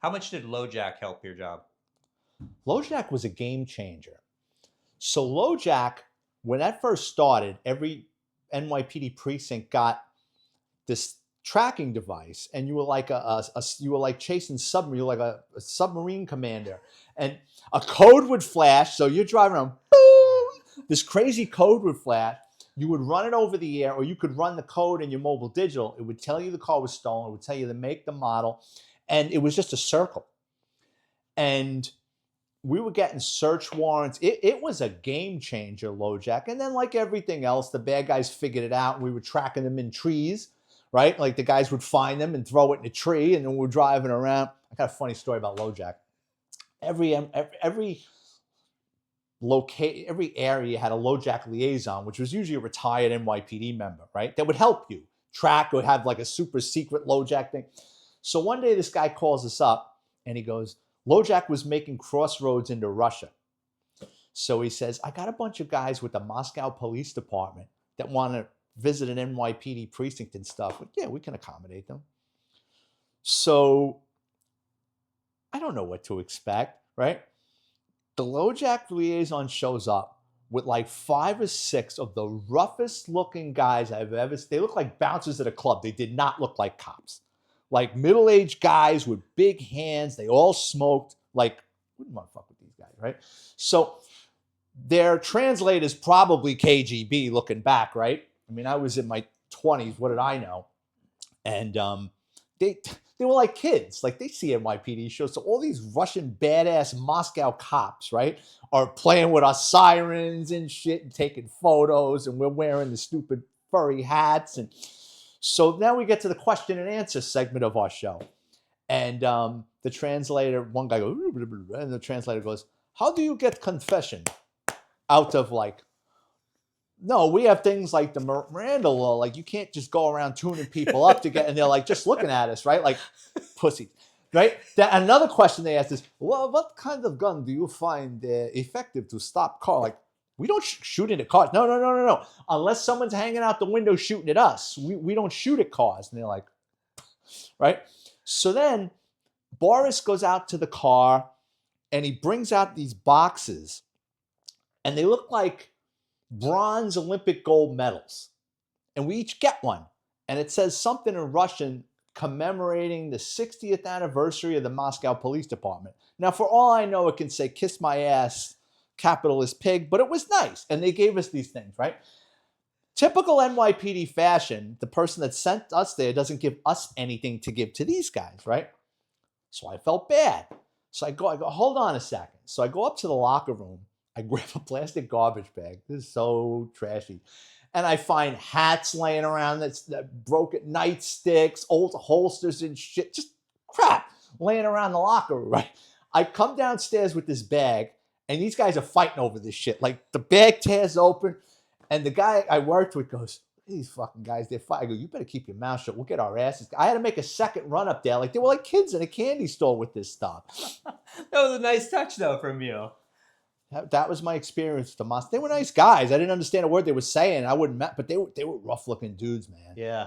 How much did Lojack help your job? Lojack was a game changer. So Lojack, when that first started, every NYPD precinct got this tracking device, and you were like you were like chasing submarine, you were like a submarine commander, and a code would flash. So you're driving around, boom, this crazy code would flash. You would run it over the air, or you could run the code in your mobile digital. It would tell you the car was stolen. It would tell you the make, the model, and it was just a circle. And we were getting search warrants. It was a game changer, Lojack. And then, like everything else, the bad guys figured it out. And we were tracking them in trees, right? Like the guys would find them and throw it in a tree, and then we were driving around. I got a funny story about Lojack. Every every area had a Lojack liaison, which was usually a retired NYPD member, right? That would help you track or have like a super secret Lojack thing. So one day this guy calls us up and he goes, Lojack was making crossroads into Russia. So he says, I got a bunch of guys with the Moscow Police Department that want to visit an NYPD precinct and stuff. Yeah, we can accommodate them. So I don't know what to expect, right? The Lojack liaison shows up with like 5 or 6 of the roughest looking guys I've ever seen. They look like bouncers at a club. They did not look like cops. Like middle-aged guys with big hands. They all smoked. Like, wouldn't want to fuck with these guys, right? So their translator's probably KGB looking back, right? I mean, I was in my 20s. What did I know? And they were like kids. Like they see NYPD shows. So all these Russian badass Moscow cops, right, are playing with our sirens and shit and taking photos, and we're wearing the stupid furry hats. And so now we get to the question and answer segment of our show. And the translator, one guy goes, and the translator goes, how do you get confession out of like, no, we have things like the Miranda law. Like you can't just go around tuning people up to get, and they're like just looking at us, right? Like pussies, right? Another question they asked is, well, what kind of gun do you find effective to stop car? Like we don't shoot into cars. No. Unless someone's hanging out the window shooting at us, we don't shoot at cars. And they're like, right? So then Boris goes out to the car and he brings out these boxes, and they look like bronze Olympic gold medals. And we each get one. And it says something in Russian commemorating the 60th anniversary of the Moscow Police Department. Now, for all I know, it can say, kiss my ass, capitalist pig, but it was nice. And they gave us these things, right? Typical NYPD fashion, the person that sent us there doesn't give us anything to give to these guys, right? So I felt bad. So I go, hold on a second. So I go up to the locker room. I grab a plastic garbage bag. This is so trashy. And I find hats laying around that broken nightsticks, old holsters and shit. Just crap laying around the locker room, right? I come downstairs with this bag, and these guys are fighting over this shit. Like the bag tears open, and the guy I worked with goes, these fucking guys, they're fighting. I go, you better keep your mouth shut. We'll get our asses. I had to make a second run up there. Like they were like kids in a candy store with this stuff. That was a nice touch, though, from you. That was my experience with the Moscow. They were nice guys. I didn't understand a word they were saying. I wouldn't, but they were rough looking dudes, man. Yeah.